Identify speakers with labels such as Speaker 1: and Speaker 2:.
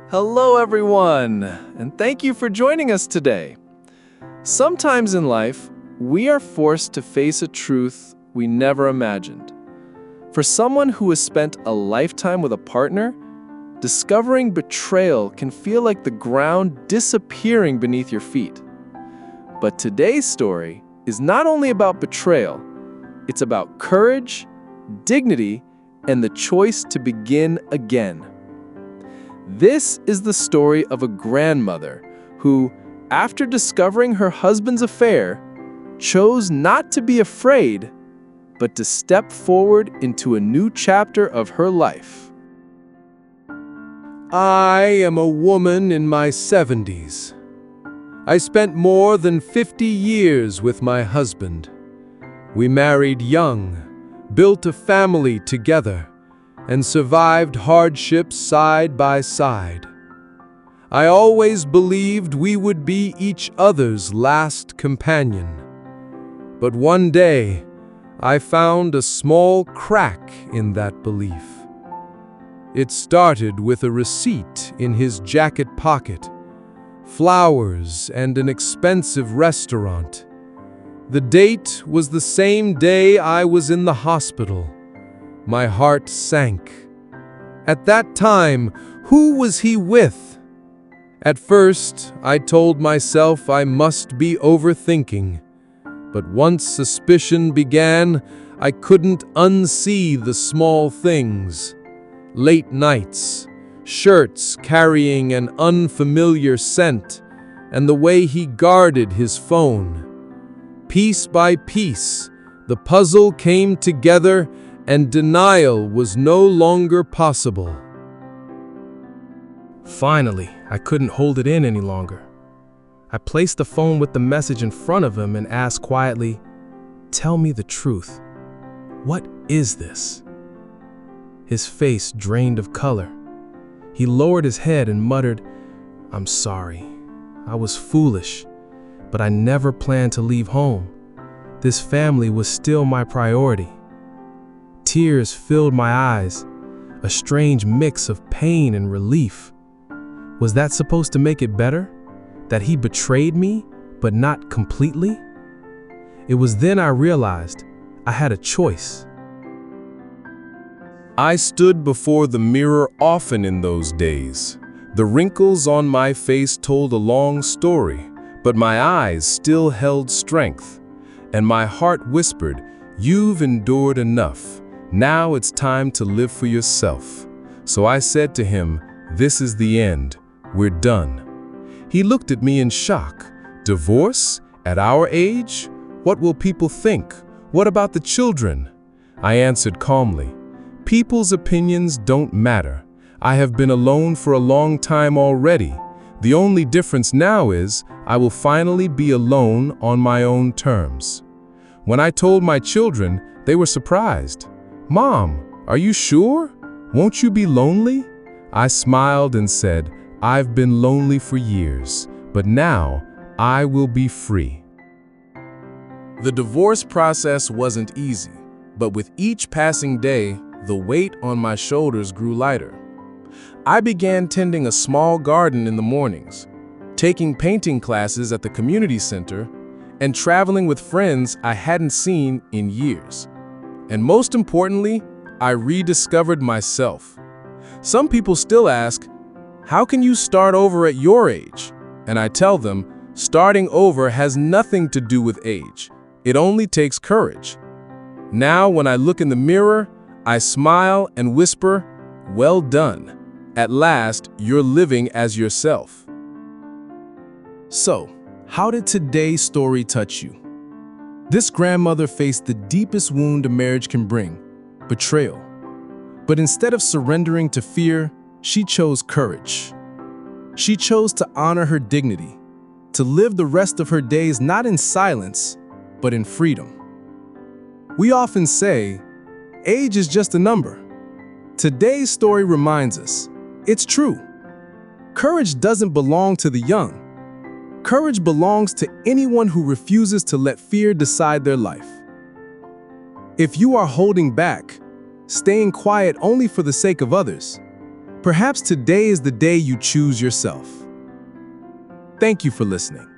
Speaker 1: Hello, everyone, and thank you for joining us today. Sometimes in life, we are forced to face a truth we never imagined. For someone who has spent a lifetime with a partner, discovering betrayal can feel like the ground disappearing beneath your feet. But today's story is not only about betrayal, it's about courage, dignity, and the choice to begin again. This is the story of a grandmother who, after discovering her husband's affair, chose not to be afraid, but to step forward into a new chapter of her life.
Speaker 2: I am a woman in my 70s. I spent more than 50 years with my husband. We married young, built a family together, and survived hardships side by side. I always believed we would be each other's last companion. But one day, I found a small crack in that belief. It started with a receipt in his jacket pocket, flowers, and an expensive restaurant. The date was the same day I was in the hospital. My heart sank. At that time, who was he with? At first, I told myself I must be overthinking. But once suspicion began, I couldn't unsee the small things. Late nights, shirts carrying an unfamiliar scent, and the way he guarded his phone. Piece by piece, the puzzle came together, and denial was no longer possible.
Speaker 3: Finally, I couldn't hold it in any longer. I placed the phone with the message in front of him and asked quietly, "Tell me the truth. What is this?" His face drained of color. He lowered his head and muttered, "I'm sorry. I was foolish, but I never planned to leave home. This family was still my priority." Tears filled my eyes, a strange mix of pain and relief. Was that supposed to make it better? That he betrayed me, but not completely? It was then I realized I had a choice.
Speaker 4: I stood before the mirror often in those days. The wrinkles on my face told a long story, but my eyes still held strength. And my heart whispered, "You've endured enough. Now it's time to live for yourself." So I said to him, "This is the end. We're done." He looked at me in shock. "Divorce? At our age? What will people think? What about the children?" I answered calmly, "People's opinions don't matter. I have been alone for a long time already. The only difference now is I will finally be alone on my own terms." When I told my children, they were surprised. "Mom, are you sure? Won't you be lonely?" I smiled and said, "I've been lonely for years, but now I will be free." The divorce process wasn't easy, but with each passing day, the weight on my shoulders grew lighter. I began tending a small garden in the mornings, taking painting classes at the community center, and traveling with friends I hadn't seen in years. And most importantly, I rediscovered myself. Some people still ask, "How can you start over at your age?" And I tell them, starting over has nothing to do with age. It only takes courage. Now, when I look in the mirror, I smile and whisper, "Well done. At last, you're living as yourself." So, how did today's story touch you? This grandmother faced the deepest wound a marriage can bring, betrayal. But instead of surrendering to fear, she chose courage. She chose to honor her dignity, to live the rest of her days not in silence, but in freedom. We often say, age is just a number. Today's story reminds us, it's true. Courage doesn't belong to the young. Courage belongs to anyone who refuses to let fear decide their life. If you are holding back, staying quiet only for the sake of others,
Speaker 1: Perhaps today is the day you choose yourself. Thank you for listening.